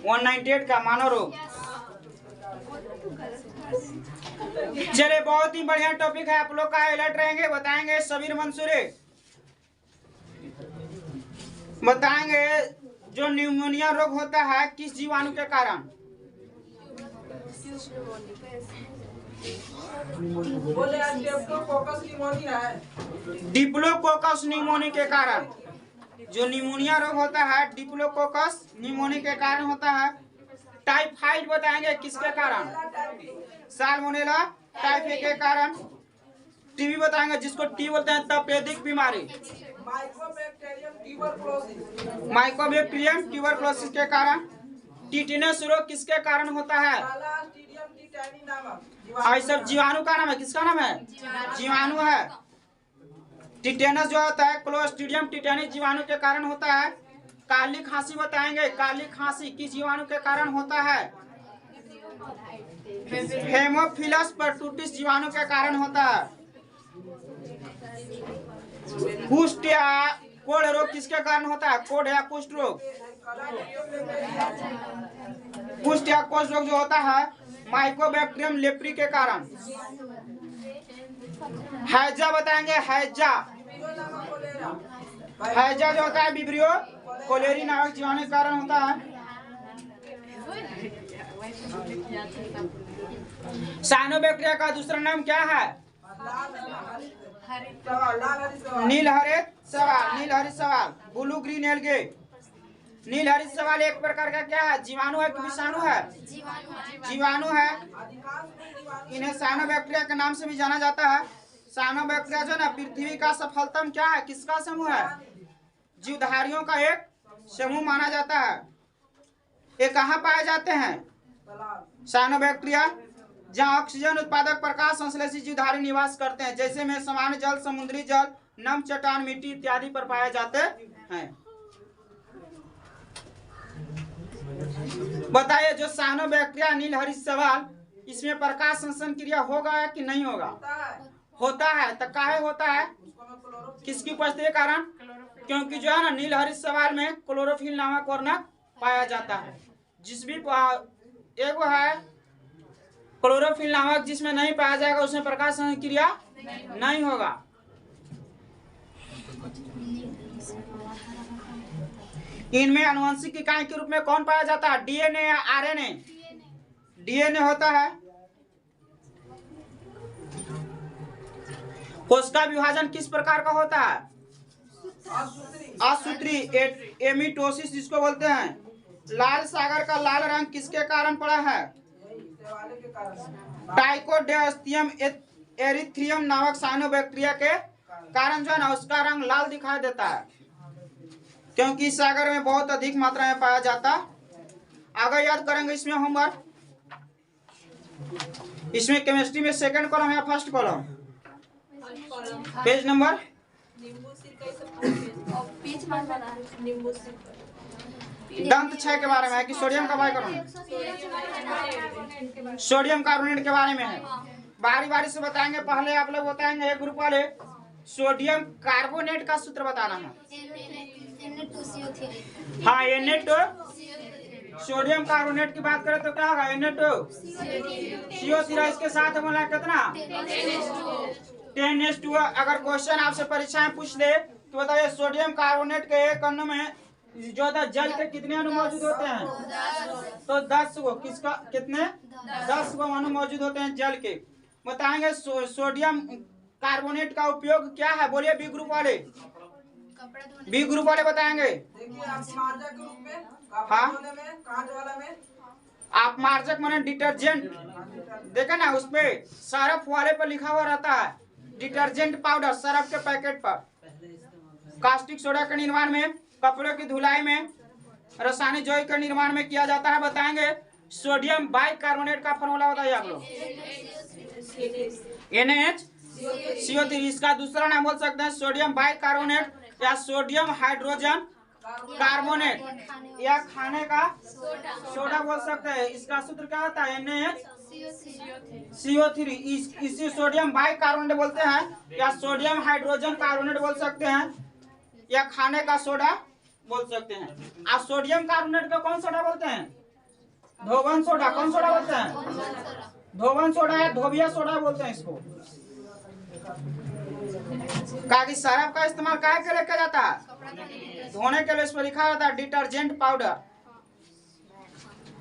वन 198 का मानव रोग। चलिए, बहुत ही बढ़िया टॉपिक है, आप लोग का अलर्ट रहेंगे। बताएंगे सबीर मंसूरी। बताएंगे जो न्यूमोनिया रोग होता है किस जीवाणु के कारण? डिप्लोकोकस न्यूमोनिया के कारण। जो निमोनिया रोग होता है डिप्लोकोकस निमोनिया के कारण होता है। टाइफाइड बताएंगे किसके कारण, साल्मोनेला टाइफाइड के कारण। टीबी बताएंगे जिसको टी बोलते हैं तपेदिक बीमारी, माइकोबैक्टीरियम ट्यूबरकुलोसिस के कारण। टिटेनस रोग किसके कारण होता है, ये सब जीवाणु का नाम है, किसका नाम है, जीवाणु है। टिटेनस जो होता है क्लोस्ट्रीडियम टिटेनिस जीवाणु के कारण होता है। काली खांसी बताएंगे, काली खांसी किस जीवाणु के कारण होता है, हेमोफिलस परटूटिस जीवाणु के कारण होता है। कुष्ठ या कोढ़ रोग किसके कारण होता है, कोढ़ या कुष्ठ रोग, कुष्ठ या कोष्ठ रोग जो होता है माइकोबैक्टीरियम लेप्री के कारण। हैजा बताएंगे, हैजा, हैजा जो होता है विब्रियो कोलेरी नामक जीवाणु के कारण होता है। साइनोबैक्टीरिया का दूसरा नाम क्या है, नीलहरित सवाल, नीलहरित सवाल, ब्लू ग्रीन एल्गे। नीलहरित सवाल एक प्रकार का क्या है, जीवाणु है कि विषाणु है, जीवाणु है। इन्हें साइनोबैक्टीरिया के नाम से भी जाना जाता है। साइनोबैक्टीरिया जो ना पृथ्वी का सफलतम क्या है, किसका समूह है, जीवधारियों का एक समूह माना जाता है। ये कहाँ पाए जाते हैं, साइनोबैक्टीरिया जहाँ ऑक्सीजन उत्पादक प्रकाश संश्लेषी जीवधारी निवास करते हैं, जैसे में सामान्य जल, समुद्री जल, नम चट्टान, मिट्टी इत्यादि पर पाए जाते हैं। बताइए जो साइनोबैक्टीरिया नीलहरित सवाल, इसमें प्रकाश संश्लेषण क्रिया होगा कि नहीं होगा, होता है। तो काहे होता है, किसकी उपस्थिति के कारण, क्योंकि जो है ना नीलहरित सवाल में क्लोरोफिल नामक वर्णक पाया जाता है। जिस भी एक है क्लोरोफिल नामक जिसमें नहीं पाया जाएगा उसमें प्रकाश संश्लेषण क्रिया नहीं होगा। इनमें आनुवंशिक इकाई के रूप में कौन पाया जाता है, डीएनए या आरएनए, डीएनए होता है। कोशिका विभाजन किस प्रकार का होता है, असूत्री एमिटोसिस जिसको बोलते हैं। लाल सागर का लाल रंग किसके कारण पड़ा है, टाइकोडेस्टियम एरिथ्रियम नामक साइनोबैक्टीरिया के कारण जो है ना उसका रंग लाल दिखाई देता है, क्योंकि सागर में बहुत अधिक मात्रा में पाया जाता। आगे याद करेंगे इसमें होमवर्क, इसमें केमिस्ट्री में सेकंड कॉलम या फर्स्ट कॉलम, पेज नंबर, दंत क्षय के बारे में है कि सोडियम का बाइकार्बोनेट, सोडियम कार्बोनेट के बारे में है। बारी बारी से बताएंगे, पहले आप लोग बताएंगे एक ग्रुप वाले सोडियम कार्बोनेट का सूत्र बताना है। हाँ Na2 सोडियम कार्बोनेट की बात करें तो क्या होगा, Na2CO3, इसके साथ बोला कितना 10H2। अगर क्वेश्चन आपसे परीक्षा में पूछ ले तो बताइए सोडियम कार्बोनेट के एक अणु में जो जल के कितने अणु मौजूद होते हैं, तो 10 गो, किसका कितने 10 गो अणु मौजूद होते हैं जल के। बताएंगे सोडियम कार्बोनेट का उपयोग क्या है, बोलिए बी ग्रुप वाले, बी ग्रुप वाले बताएंगे। हाँ आप मार्जक माने डिटर्जेंट, देखे ना उसपे सरफ वाले पर लिखा हुआ रहता है डिटर्जेंट पाउडर, सरफ के पैकेट पर। कास्टिक सोडा के निर्माण में, कपड़ों की धुलाई में, रासायनिक यौगिक के निर्माण में किया जाता है। बताएंगे सोडियम बाइकार्बोनेट का फॉर्मूला बताइए आप लोग, NaHCO3। इसका दूसरा नाम बोल सकते हैं सोडियम बाइकार्बोनेट या सोडियम हाइड्रोजन कार्बोनेट या खाने का सोडा बोल सकते हैं। इसका सूत्र क्या होता है, NaCO3। इसी सोडियम बाइकार्बोनेट बोलते हैं या सोडियम हाइड्रोजन कार्बोनेट बोल सकते हैं या खाने का सोडा बोल सकते हैं। आप सोडियम कार्बोनेट का कौन सोडा बोलते हैं, धोवन सोडा। कौन सोडा बोलते हैं, धोवन सोडा या धोबिया सोडा बोलते हैं इसको। कागज सरफ का इस्तेमाल काहे के लिए किया जाता है, धोने के लिए। इस पर लिखा रहता है डिटर्जेंट पाउडर।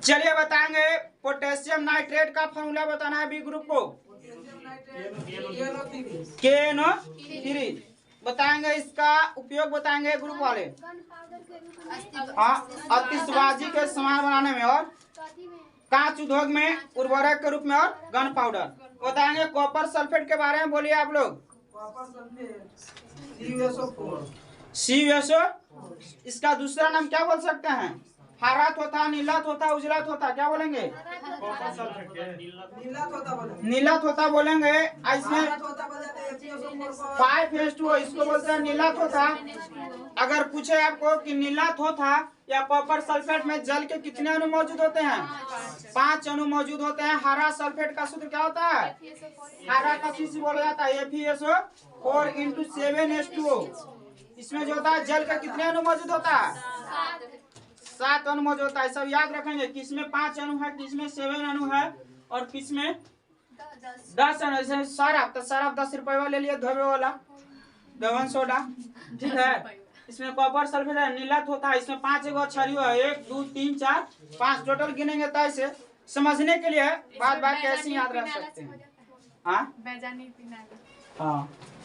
चलिए बताएंगे पोटेशियम नाइट्रेट का फॉर्मूला बताना है बी ग्रुप को, KNO3। बताएंगे, इसका उपयोग बताएंगे ग्रुप वाले। हाँ, आतिशबाजी के सामान बनाने में और कांच उद्योग में उर्वरक के रूप में और गन पाउडर बताएंगे। कॉपर सल्फेट के बारे में बोलिए आप लोग। Copper sulphate CuSO4। CuSO, इसका दूसरा नाम क्या बोल सकते हैं? हरात होता, नीलात होता, उजलात होता, क्या बोलेंगे? नीलात होता बोलेंगे। इसमें 5:2 इसको बोलते हैं नीलात होता। अगर पूछे आपको कि नीलात होता या कॉपर सल्फेट में जल के कितने अणु मौजूद होते हैं? 5 अणु मौजूद होते हैं। हरा सल्फेट का सूत्र क्या होता है? हरा का CC बोला जाता है FeSO4 × 7H2O। इसमें जो होता है जल का कितने अणु मौजूद होता है? 7 अणु मौजूद होता है। सब याद रखेंगे, किसमें 5 अणु है, किसमें 7 अणु है और किसमें 10 अणु। जैसे सरफ, तो सरफ 10 रुपए वाले लिए धोबे वाला गवन सोडा, ठीक है। इसमें कॉपर सल्फेट है, नीलात होता है। इसमें 5 एगो अक्षरियो है, 1 2 3 4 5 टोटल गिनेंगे तो ऐसे समझने के लिए बात कैसे याद रख सकते हैं। हाँ,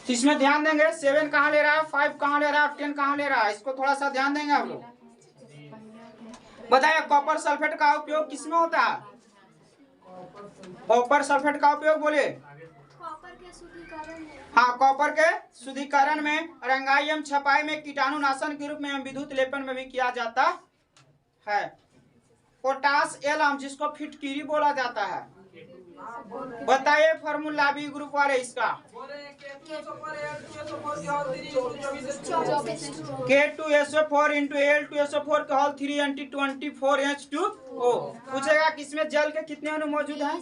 तो इसमें ध्यान देंगे 7 कहाँ ले रहा है, 5 कहाँ ले रहा है, 10 कहाँ ले रहा है, इसको थोड़ा सा ध्यान देंगे आप लोग। बताइए कॉपर सल्फेट का उपयोग किसमें होता है? कॉपर सल्फेट का उपयोग बोले। हाँ, कॉपर के शुद्धिकरण में, रंगाई एवं छपाई में, कीटाणुनाशन के रूप में एवं विद्युत लेपन में भी किया जाता है। पोटास एलम, जिसको फिटकिरी बोला जाता है। बताइए फॉर्मूला भी ग्रुप वाले इसका। K2SO4 × Al2SO4 का होल 3 × 24H2O। पूछेगा किसमें जल के कितने अणु मौजूद हैं?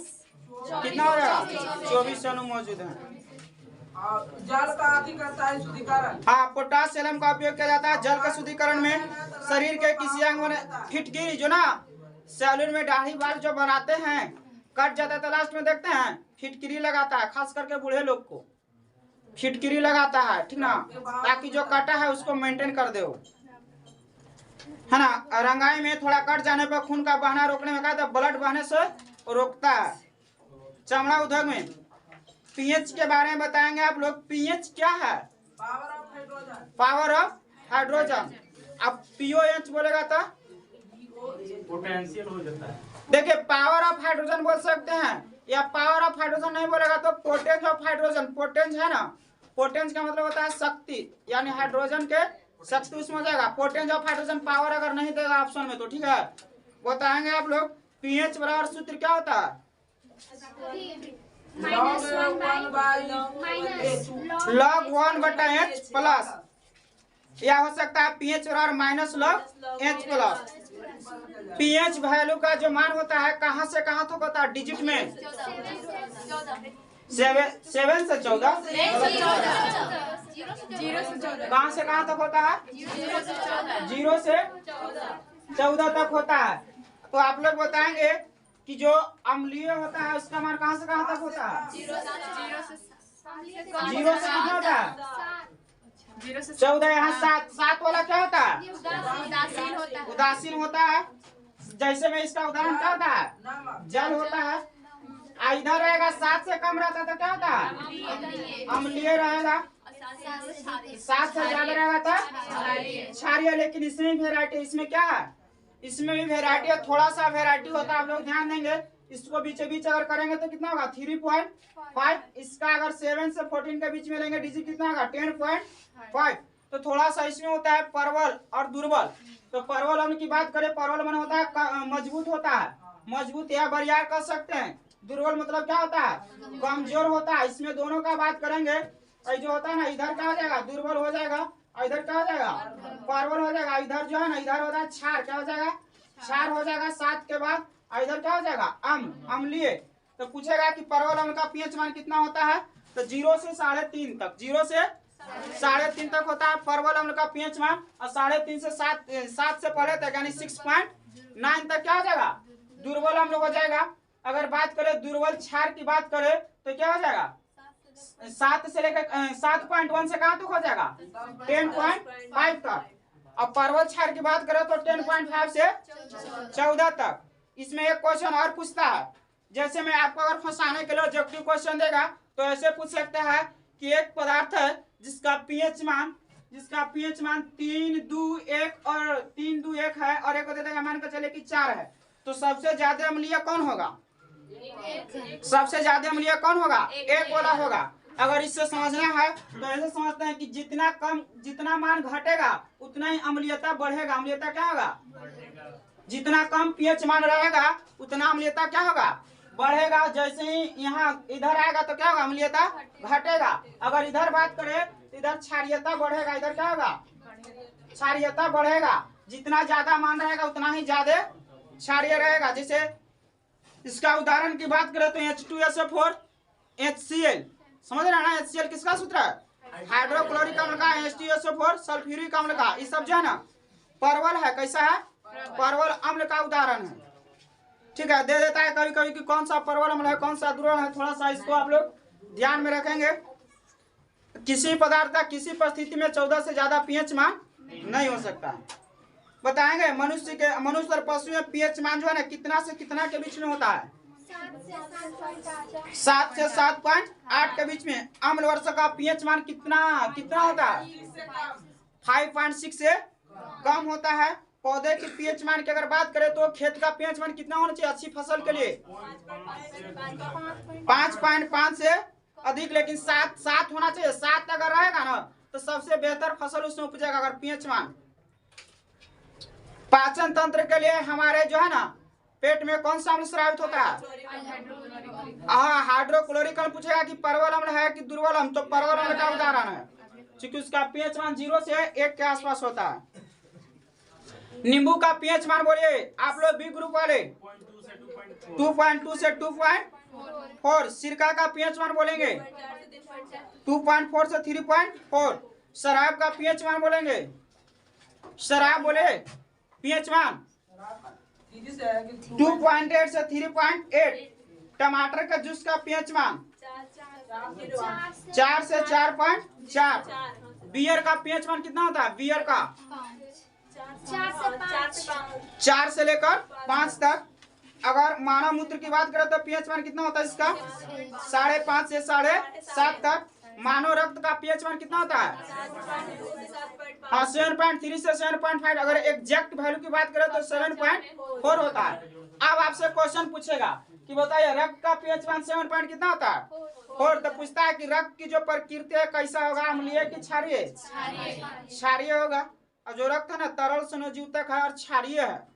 कितना हो जाएगा? 24 अणु मौजूद हैं। जल का अति करता है शुद्धिकरण। हाँ, पोटासियम का उपयोग किया जाता है जल का शुद्धिकरण में। शरीर के किसी अंग में फिटकिरी, जो ना सैलून में दाढ़ी बाल जो बनाते हैं, कट जाता है तो लास्ट में देखते हैं फिटकिरी लगाता है, खास करके बूढ़े लोग को फिटकिरी लगाता है, ठीक ना, ताकि जो कटा है उसको मेंटेन कर दे, है ना। रंगाई में थोड़ा कट जाने पर खून का बहना रोकने में, कहा था ब्लड बहने से रोकता है। चमड़ा उद्योग में पीएच के बारे में बताएंगे आप लोग। पीएच क्या है? Power of hydrogen. अब पीओएच बोलेगा तो पोटेंशियल हो जाता है। देखिए, पावर ऑफ हाइड्रोजन बोल सकते हैं या पावर ऑफ हाइड्रोजन नहीं बोलेगा तो पोटेंज ऑफ हाइड्रोजन। पोटेंज है ना, पोटेंज का मतलब होता है शक्ति, यानी हाइड्रोजन के शक्ति उसमें हो जाएगा। पोटेंज ऑफ हाइड्रोजन पावर अगर नहीं देगा ऑप्शन में तो ठीक है, बताएंगे आप लोग। पीएच बराबर सूत्र क्या होता है? log 1/H प्लस, या हो सकता है पीएच बराबर -log H plus. PH value का जो मान होता है कहां से कहां तक होता है? डिजिट में 7 से 14, कहां से कहां तक होता है? 0 से 14 तक होता है। तो आप लोग बताएंगे कि जो अम्लीय होता है उसका मान कहां से कहां तक होता है? 0 से कितना होता है? 14। यहाँ 7 वाला क्या होता है? उदासीन होता है। जैसे में इसका उदाहरण क्या होता है? जल होता है। इधर रहेगा 7 से कम रहता तो क्या होता है? अम्लीय रहेगा। 7 से ज्यादा रहेगा तो क्षारीय। लेकिन इसमें वेराइटी, इसमें क्या है? इसमें भी वेराइटी है, थोड़ा सा वेराइटी होता है, आप लोग ध्यान देंगे। इसको बीच बीच अगर करेंगे तो कितना होगा? 3.5। इसका अगर 7 से 14 के बीच में लेंगे डिजिट कितना होगा? 10.5। तो थोड़ा सा इसमें होता है प्रबल और दुर्बल। तो प्रबल अम्ल की बात करें, प्रबल मन होता है मजबूत होता है, मजबूत या बरियार कर सकते हैं। दुर्बल मतलब क्या होता है? कमजोर होता है। इसमें दोनों का बात करेंगे, जो होता है ना, इधर क्या हो जाएगा? दुर्बल हो जाएगा, और इधर क्या हो जाएगा? प्रबल हो जाएगा। इधर जो है ना, इधर होता है क्षार, क्या हो जाएगा? क्षार हो जाएगा 7 के बाद। और इधर क्या हो जाएगा? अम्लीय। तो पूछेगा कि परवल अम्ल का पीएच मान कितना होता है? तो 0 से 3.5 तक, 0 से 3.5 तक होता है परवल अम्ल का पीएच मान। और 3.5 से 7 से पहले तक यानी 6.9 तक क्या हो जाएगा? दुर्बल अम्ल हो जाएगा। अगर बात करें दुर्बल क्षार की बात करें तो क्या हो जाएगा? 7 से लेकर 7.1 से कहां तक हो जाएगा? 10.5 तक। अब परवल क्षार की बात करें तो 10.5 से 14 तक। इसमें एक क्वेश्चन और पूछता है, जैसे मैं आपको अगर फंसाने के लिए ऑब्जेक्टिव क्वेश्चन देगा तो ऐसे पूछ सकता है कि एक पदार्थ है जिसका पीएच मान 3, 2, 1 और 3, 2, 1 है और एक को दे देगा, मान कर चले कि 4 है, तो सबसे ज्यादा अम्लीय कौन होगा? सबसे ज्यादा अम्लीय कौन होगा? 1 वाला होगा। अगर इससे समझना है तो ऐसे समझते हैं कि जितना मान घटेगा उतना ही अम्लीयता बढ़ेगा। अम्लीयता क्या होगा? जितना कम पीएच मान रहेगा उतना अम्लीयता क्या होगा? बढ़ेगा। जैसे ही यहाँ इधर आएगा तो क्या होगा? अम्लीयता घटेगा। अगर इधर बात करें तो इधर क्षारीयता बढ़ेगा, इधर क्या होगा? क्षारीयता बढ़ेगा। जितना ज्यादा मान रहेगा उतना ही ज्यादा क्षारीय रहेगा। जैसे इसका उदाहरण की बात करें तो H2SO4 HCl, समझ रहे हैं ना? HCl किसका सूत्र है? हाइड्रोक्लोरिक अम्ल का। H2SO4 सल्फ्यूरिक अम्ल का। ये सब जो है ना परवल है, कैसा है? परवल अम्ल का उदाहरण है। ठीक है, दे देता है कभी कभी कि कौन सा परवल अम्ल है, कौन सा द्रोण है। थोड़ा सा इसको आप लोग ध्यान में रखेंगे। किसी पदार्थ का किसी परिस्थिति में 14 से ज्यादा पीएच मान नहीं हो सकता है। बताएंगे मनुष्य और पशु में पीएच मान जो है ना कितना से कितना के बीच में होता है? 7 से 7.8 के बीच में। अम्ल वर्ष का पीएच मान कितना होता है? 5.6 से कम होता है। पौधे की पीएच मान की अगर बात करें तो खेत का पीएच मान कितना होना चाहिए अच्छी फसल के लिए? 5.5 से अधिक, लेकिन 7 होना चाहिए। 7 अगर रहेगा ना तो सबसे बेहतर फसल उसमें उपजेगा। अगर पीएच मान पाचन तंत्र के लिए हमारे जो है ना पेट में कौन सा अम्ल स्रावित होता है? हाँ, हाइड्रोक्लोरिक अम्ल। पूछेगा कि परवल अम्ल है कि दुर्बल अम्ल, तो परवल अम्ल का उदाहरण है, क्योंकि उसका पीएच मान 0 से 1 के आसपास होता है। नींबू का पीएच मान बोलिए आप लोग बी ग्रुप वाले? 2.2 से 2.4। सिरका का पीएच मान बोलेंगे 2.4 से 3.4। शराब का पीएच मान बोलेंगे? शराब बोले पीएच मान 2.8 से 3.8। टमाटर का जूस का पीएच मान 4 से 4.4। बियर का पीएच मान कितना होता है? बियर का 4 से लेकर 5 तक। अगर मानव मूत्र की बात करें तो पीएच मान कितना होता है इसका? 5.5 से 7.5 तक। मानव रक्त का पीएच मान कितना होता है? हाँ, 7.3 से 7.5। अगर एग्जैक्ट वैल्यू की बात करें तो 7.4 होता है। अब आपसे क्वेश्चन पूछेगा कि बताइए रक्त का पीएच मान 7 कितना होता है? 4। तो पूछता है कि रक्त की जो प्रकृति है कैसा होगा? अम्लीय कि क्षारीय? क्षारीय होगा। और जो रक्त है ना तरल संयोजक है और क्षारीय है।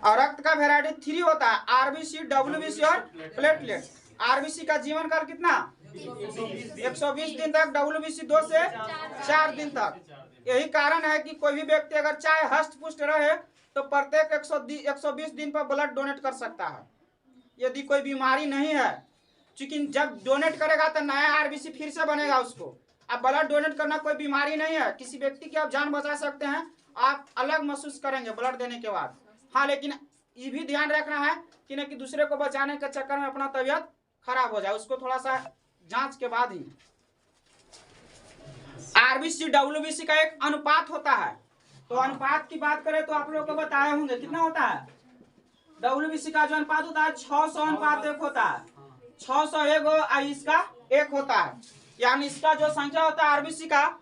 और रक्त का वेराइटी 3 होता है, आरबीसी, डब्ल्यूबीसी और प्लेटलेट। आरबीसी का जीवन काल कितना? 120 दिन तक। डब्ल्यूबीसी 2 से 4 दिन तक। यही कारण है कि कोई भी व्यक्ति अगर चाहे हष्ट पुष्ट रहे तो प्रत्येक 120 दिन पर ब्लड डोनेट कर सकता है यदि कोई बीमारी नहीं है। क्योंकि जब डोनेट करेगा तो नया आरबीसी फिर से बनेगा उसको। अब ब्लड डोनेट करना कोई बीमारी नहीं है, किसी व्यक्ति की आप जान बचा सकते हैं, आप अलग महसूस करेंगे ब्लड देने के बाद। हाँ, लेकिन ये भी ध्यान रखना है कि नहीं कि दूसरे को बचाने के चक्कर में अपना तबीयत खराब हो जाए, उसको थोड़ा सा जांच के बाद ही। आरबीसी डब्ल्यूबीसी का एक अनुपात होता है, तो अनुपात की बात करें तो आप लोगों को बताए होंगे कितना होता है? डब्ल्यूबीसी का जो अनुपात होता है 600:1 होता है। 600 इसका 1 होता है, यानी इसका जो संख्या होता है आरबीसी का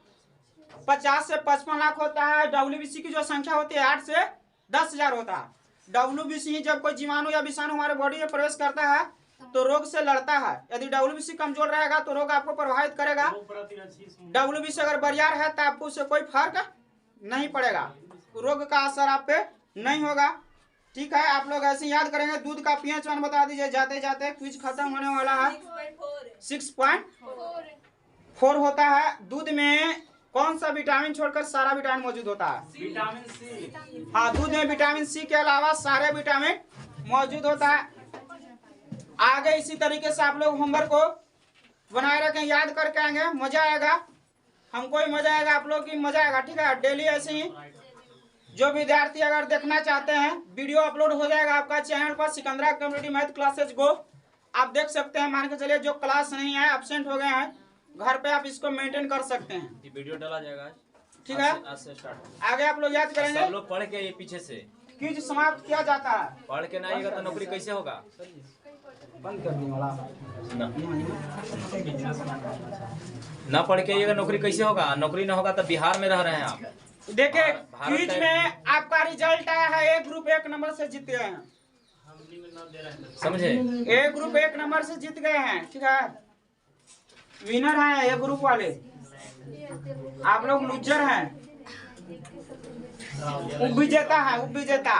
50 से 55 लाख होता है। डब्ल्यूबीसी की जो संख्या होती है 8 से 10,000 होता है। डब्ल्यूबीसी जब कोई जीवाणु या विषाणु हमारे बॉडी में प्रवेश करता है तो रोग से लड़ता है। यदि डब्ल्यूबीसी कमजोर रहेगा तो रोग आपको प्रभावित करेगा। डब्ल्यूबीसी अगर बरियार है तो आपको उससे कोई फर्क नहीं पड़ेगा, रोग का असर आप पे नहीं होगा। ठीक है, आप लोग ऐसे याद करेंगे। दूध का पीएच मान बता दीजिए जाते जाते, क्विज खत्म होने वाला है। 6.4 होता है। दूध में कौन सा विटामिन छोड़कर सारा विटामिन मौजूद होता है? Vitamin C. हाँ, दूध में विटामिन सी के अलावा सारे विटामिन मौजूद होता है। आगे इसी तरीके से आप लोग होमवर्क को बनाए रखें, याद करके आएंगे, मजा आएगा, हमको ही मजा आएगा, आप लोग की मजा आएगा। ठीक है, डेली ऐसे ही जो विद्यार्थी अगर देखना चाहते हैं वीडियो अपलोड हो जाएगा आपका चैनल पर, सिकंदरा कम्युनिटी मैथ क्लासेज को आप देख सकते हैं। मान के चलिए जो क्लास नहीं है, एब्सेंट हो गए हैं, घर पे आप इसको मेंटेन कर सकते हैं। ये वीडियो डाला जाएगा, ठीक है, आज से स्टार्ट। आगे आप लोग याद करेंगे। सब लोग पढ़ के ये पीछे से क्विज समाप्त किया जाता है। पढ़ के ना आएगा तो नौकरी कैसे होगा? बंद करने वाला ना पढ़ के ये नौकरी कैसे होगा? नौकरी ना होगा तो बिहार में रह रहे हैं आप। देखिए भारत क्विज का- में आपका रिजल्ट आया है, ए ग्रुप 1 नंबर से जीत गए हैं। समझे? ए ग्रुप 1 नंबर से जीत गए हैं, ठीक है। विनर हैं ए ग्रुप वाले, आप लोग लूजर हैं। उपविजेता है, उपविजेता।